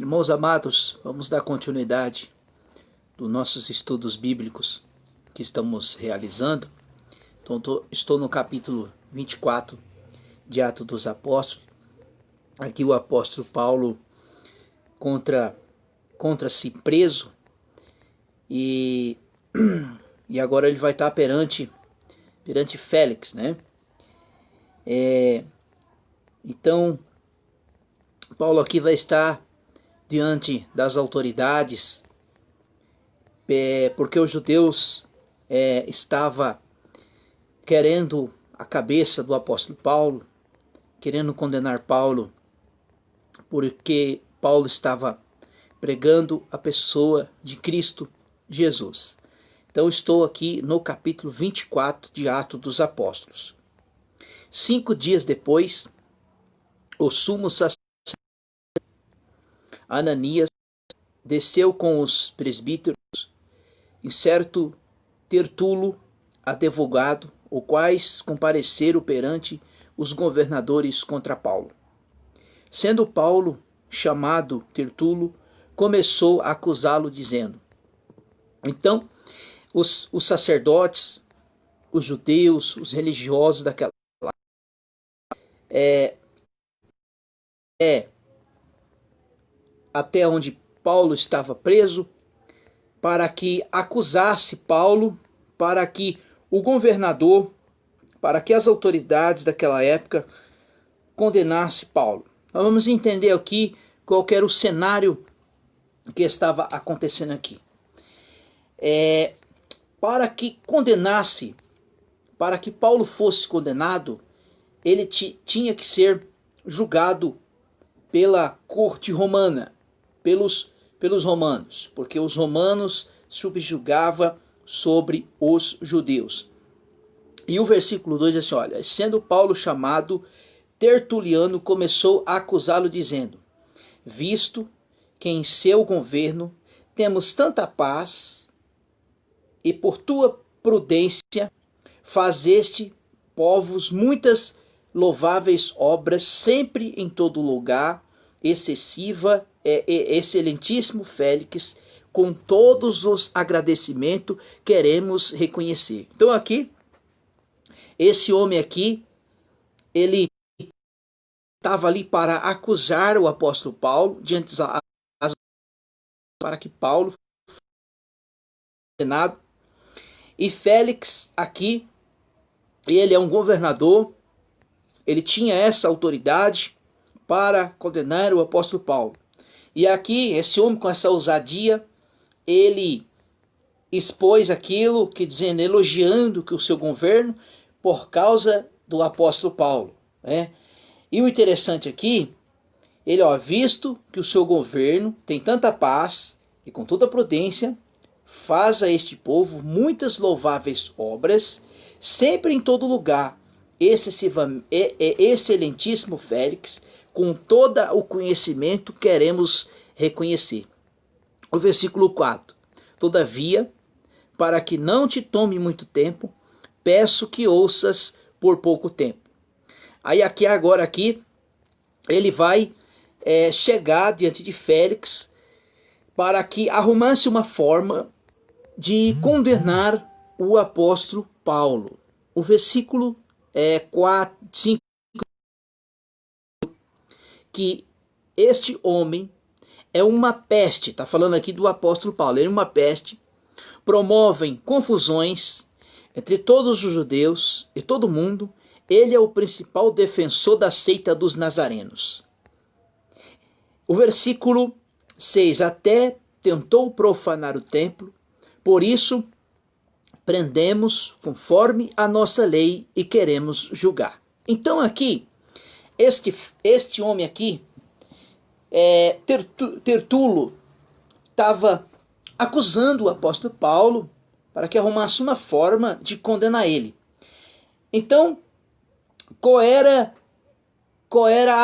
Irmãos amados, vamos dar continuidade dos nossos estudos bíblicos que estamos realizando. Então, estou no capítulo 24 de Atos dos Apóstolos. Aqui o apóstolo Paulo encontra-se preso e agora ele vai estar perante Félix, né? Então, Paulo aqui vai estar diante das autoridades, porque os judeus estavam querendo a cabeça do apóstolo Paulo, querendo condenar Paulo, porque Paulo estava pregando a pessoa de Cristo Jesus. Então estou aqui no capítulo 24 de Atos dos Apóstolos. 5 dias depois, o sumo sacerdote Ananias desceu com os presbíteros e certo Tertulo, advogado, os quais compareceram perante os governadores contra Paulo. Sendo Paulo chamado, Tertulo começou a acusá-lo, dizendo: Então, os sacerdotes, os judeus, os religiosos daquela até onde Paulo estava preso, para que acusasse Paulo, para que o governador, para que as autoridades daquela época condenasse Paulo. Nós vamos entender aqui qual era o cenário que estava acontecendo aqui. Para que condenasse, para que Paulo fosse condenado, ele tinha que ser julgado pela corte romana, pelos romanos, porque os romanos subjugavam sobre os judeus. E o versículo 2 diz assim, olha, sendo Paulo chamado, Tertuliano começou a acusá-lo, dizendo: visto que em seu governo temos tanta paz, e por tua prudência fazeste povos muitas louváveis obras, sempre em todo lugar, excessiva, excelentíssimo Félix, com todos os agradecimentos queremos reconhecer. Então aqui, esse homem aqui, ele estava ali para acusar o apóstolo Paulo, diante para que Paulo fosse condenado. E Félix aqui, ele é um governador, ele tinha essa autoridade para condenar o apóstolo Paulo. E aqui, esse homem com essa ousadia, ele expôs aquilo que dizendo, elogiando que o seu governo por causa do apóstolo Paulo, né? E o interessante aqui, ele, visto que o seu governo tem tanta paz e com toda prudência, faz a este povo muitas louváveis obras, sempre em todo lugar, excelentíssimo Félix, com todo o conhecimento queremos reconhecer. O versículo 4. Todavia, para que não te tome muito tempo, peço que ouças por pouco tempo. Aí agora ele vai chegar diante de Félix para que arrumasse uma forma de condenar o apóstolo Paulo. O versículo 5, que este homem é uma peste, está falando aqui do apóstolo Paulo, ele é uma peste, promovem confusões entre todos os judeus e todo mundo, ele é o principal defensor da seita dos nazarenos. O versículo 6, até tentou profanar o templo, por isso prendemos conforme a nossa lei e queremos julgar. Então aqui, este homem aqui, Tertulo, estava acusando o apóstolo Paulo para que arrumasse uma forma de condenar ele. Então, qual era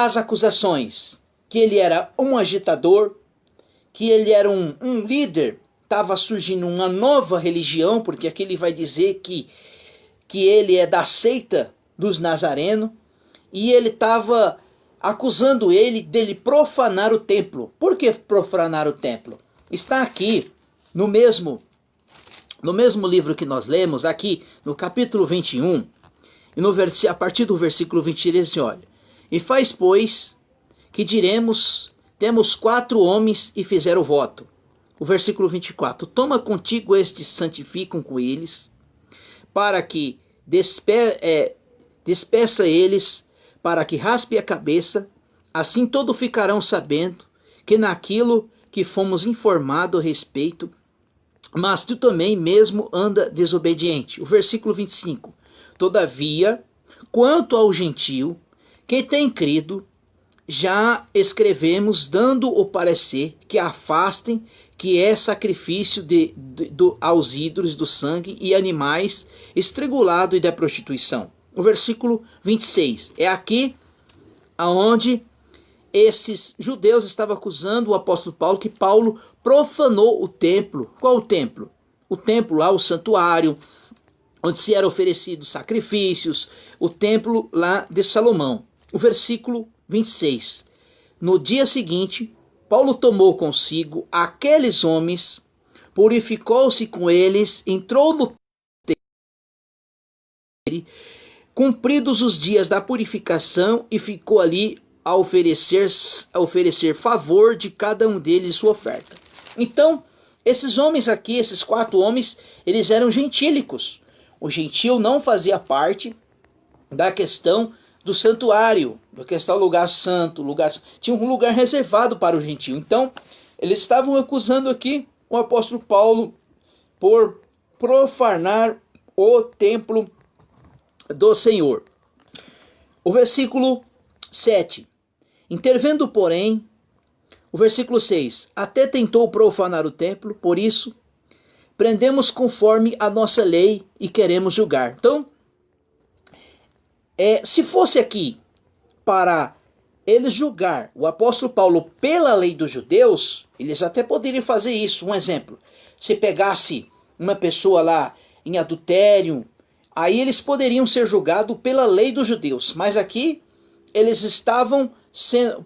as acusações? Que ele era um agitador, que ele era um líder, estava surgindo uma nova religião, porque aqui ele vai dizer que ele é da seita dos nazarenos, e ele estava acusando ele dele profanar o templo. Por que profanar o templo? Está aqui no mesmo livro que nós lemos, aqui no capítulo 21, e a partir do versículo 20, ele diz assim, olha, e faz, pois, que diremos, temos 4 homens e fizeram voto. O versículo 24, toma contigo estes, santificam com eles, para que despeça eles, para que raspe a cabeça, assim todos ficarão sabendo que naquilo que fomos informados a respeito, mas tu também mesmo anda desobediente. O versículo 25, todavia, quanto ao gentio, que tem crido, já escrevemos dando o parecer que afastem, que é sacrifício aos ídolos do sangue e animais, estrangulado e da prostituição. O versículo 26, é aqui aonde esses judeus estavam acusando o apóstolo Paulo, que Paulo profanou o templo. Qual o templo? O templo lá, o santuário, onde se eram oferecidos sacrifícios, o templo lá de Salomão. O versículo 26. No dia seguinte, Paulo tomou consigo aqueles homens, purificou-se com eles, entrou no templo, cumpridos os dias da purificação, e ficou ali a oferecer favor de cada um deles sua oferta. Então, esses homens aqui, esses 4 homens, eles eram gentílicos. O gentil não fazia parte da questão do santuário, da questão do lugar santo, tinha um lugar reservado para o gentil. Então, eles estavam acusando aqui o apóstolo Paulo por profanar o templo do Senhor. O versículo 7. Intervendo, porém, o versículo 6. Até tentou profanar o templo, por isso, prendemos conforme a nossa lei e queremos julgar. Então, se fosse aqui para eles julgar o apóstolo Paulo pela lei dos judeus, eles até poderiam fazer isso. Um exemplo, se pegasse uma pessoa lá em adultério, aí eles poderiam ser julgados pela lei dos judeus. Mas aqui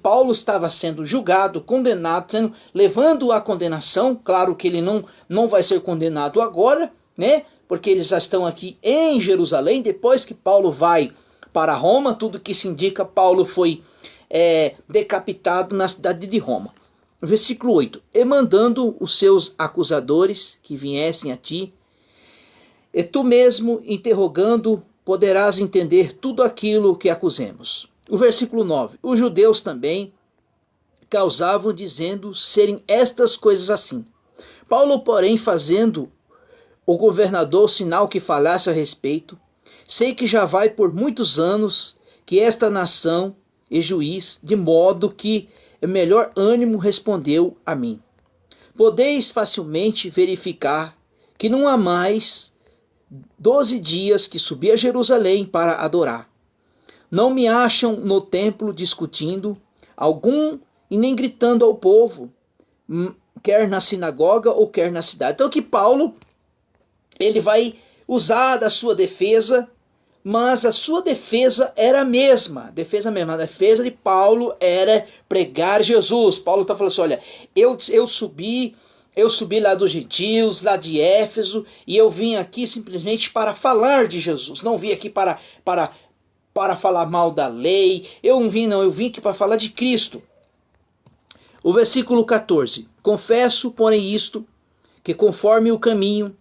Paulo estava sendo julgado, condenado, levando a condenação. Claro que ele não vai ser condenado agora, né? Porque eles já estão aqui em Jerusalém. Depois que Paulo vai para Roma, tudo que se indica, Paulo foi decapitado na cidade de Roma. Versículo 8. E mandando os seus acusadores que viessem a ti, e tu mesmo, interrogando, poderás entender tudo aquilo que acusemos. O versículo 9. Os judeus também causavam, dizendo serem estas coisas assim. Paulo, porém, fazendo o governador sinal que falasse a respeito, sei que já vai por muitos anos que esta nação é juiz, de modo que melhor ânimo respondeu a mim. Podeis facilmente verificar que não há mais 12 dias que subi a Jerusalém para adorar. Não me acham no templo discutindo algum e nem gritando ao povo, quer na sinagoga ou quer na cidade. Então que Paulo, ele vai usar da sua defesa, mas a sua defesa era a mesma. A defesa de Paulo era pregar Jesus. Paulo está falando assim, olha, eu subi lá dos gentios, lá de Éfeso, e eu vim aqui simplesmente para falar de Jesus. Não vim aqui para falar mal da lei. Eu vim aqui para falar de Cristo. O versículo 14. Confesso, porém, isto, que conforme o caminho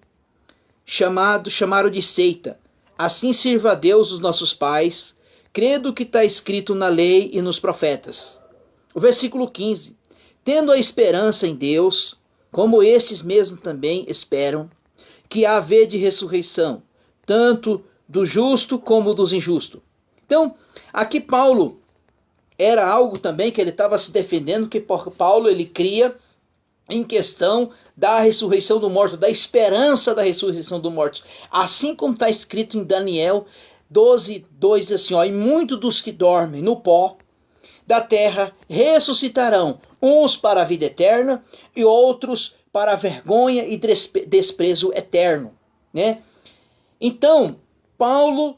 chamaram de seita, assim sirva a Deus os nossos pais, crendo que está escrito na lei e nos profetas. O versículo 15. Tendo a esperança em Deus, como estes mesmo também esperam, que há de ressurreição, tanto do justo como dos injustos. Então, aqui Paulo era algo também que ele estava se defendendo, que Paulo ele cria em questão da ressurreição do morto, da esperança da ressurreição do morto. Assim como está escrito em Daniel 12:2, diz assim, ó, e muitos dos que dormem no pó da terra ressuscitarão, uns para a vida eterna e outros para a vergonha e desprezo eterno, né? Então, Paulo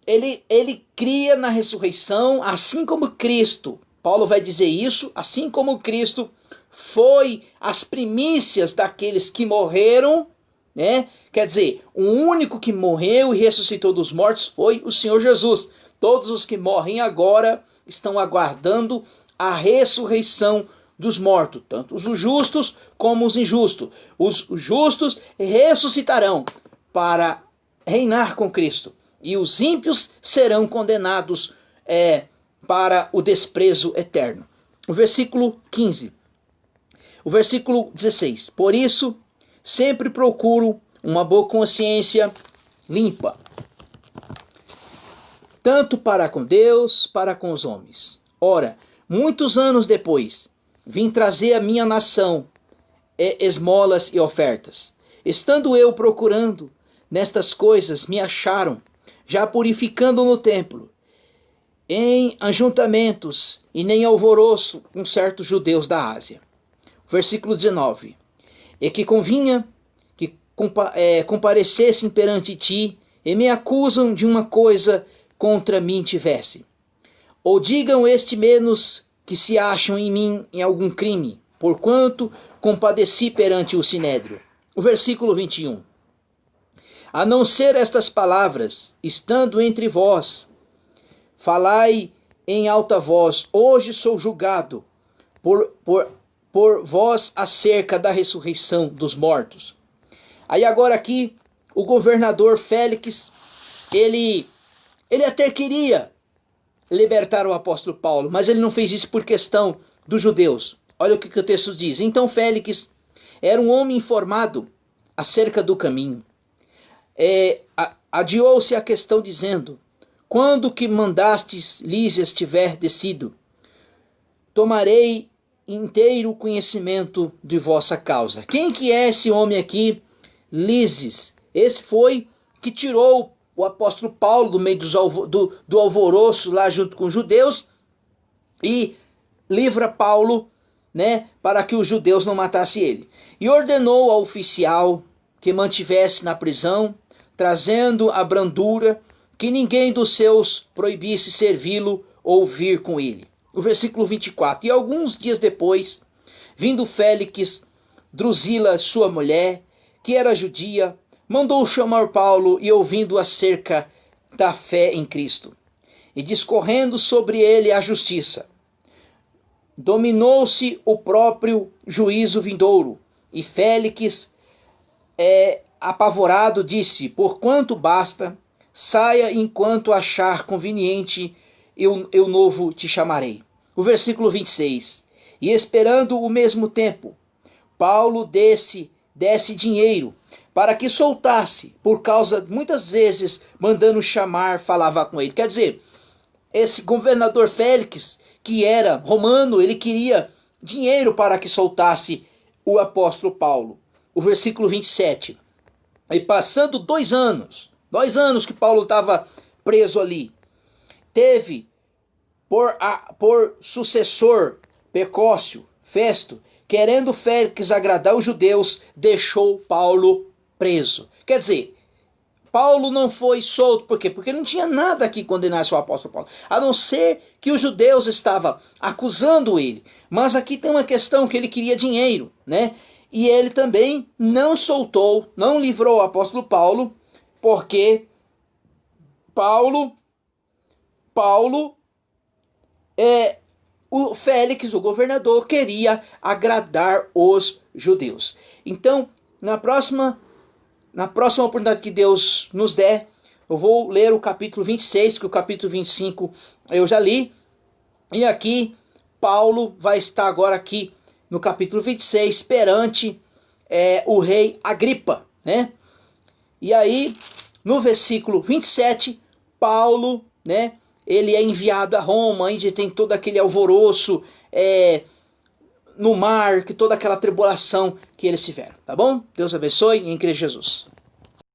ele cria na ressurreição, assim como Cristo Paulo vai dizer isso, assim como Cristo foi as primícias daqueles que morreram, né? Quer dizer, o único que morreu e ressuscitou dos mortos foi o Senhor Jesus. Todos os que morrem agora estão aguardando a ressurreição dos mortos, tanto os justos como os injustos. Os justos ressuscitarão para reinar com Cristo, e os ímpios serão condenados para o desprezo eterno. O versículo 15. O versículo 16. Por isso, sempre procuro uma boa consciência limpa, tanto para com Deus, para com os homens. Ora, muitos anos depois, vim trazer à minha nação esmolas e ofertas. Estando eu procurando nestas coisas, me acharam, já purificando no templo, em ajuntamentos e nem alvoroço com certos judeus da Ásia. Versículo 19. E que convinha que comparecessem perante ti, e me acusam de uma coisa contra mim tivesse. Ou digam este menos que se acham em mim em algum crime, porquanto compadeci perante o sinédrio. O versículo 21. A não ser estas palavras, estando entre vós, falai em alta voz, hoje sou julgado por vós acerca da ressurreição dos mortos. Aí agora aqui, o governador Félix, ele até queria libertar o apóstolo Paulo, mas ele não fez isso por questão dos judeus. Olha o que o texto diz. Então Félix era um homem informado acerca do caminho. Adiou-se a questão dizendo, quando que mandastes Lísias tiver descido, tomarei inteiro conhecimento de vossa causa. Quem que é esse homem aqui? Lísias. Esse foi que tirou o apóstolo Paulo do meio do alvoroço lá junto com os judeus e livra Paulo, né, para que os judeus não matassem ele. E ordenou ao oficial que mantivesse na prisão, trazendo a brandura, que ninguém dos seus proibisse servi-lo ou vir com ele. O versículo 24. E alguns dias depois, vindo Félix, Drusila, sua mulher, que era judia, mandou chamar Paulo e ouvindo acerca da fé em Cristo, e discorrendo sobre ele a justiça. Dominou-se o próprio juízo vindouro, e Félix, apavorado, disse, porquanto basta, saia enquanto achar conveniente, eu novo te chamarei. O versículo 26. E esperando o mesmo tempo, Paulo desse dinheiro, para que soltasse, por causa, muitas vezes, mandando chamar, falava com ele. Quer dizer, esse governador Félix, que era romano, ele queria dinheiro para que soltasse o apóstolo Paulo. O versículo 27. E passando 2 anos que Paulo estava preso ali, teve por sucessor Percócio, Festo, querendo Félix agradar os judeus, deixou Paulo preso. Quer dizer, Paulo não foi solto, por quê? Porque não tinha nada que condenasse o apóstolo Paulo, a não ser que os judeus estavam acusando ele. Mas aqui tem uma questão que ele queria dinheiro, né? E ele também não soltou, não livrou o apóstolo Paulo, porque o Félix, o governador, queria agradar os judeus. Então, na próxima oportunidade que Deus nos der, eu vou ler o capítulo 26, que o capítulo 25 eu já li. E aqui, Paulo vai estar agora aqui no capítulo 26, perante o rei Agripa, né? E aí, no versículo 27, Paulo, né, ele é enviado a Roma, onde tem todo aquele alvoroço no mar, que toda aquela tribulação que eles tiveram, tá bom? Deus abençoe, em Cristo Jesus.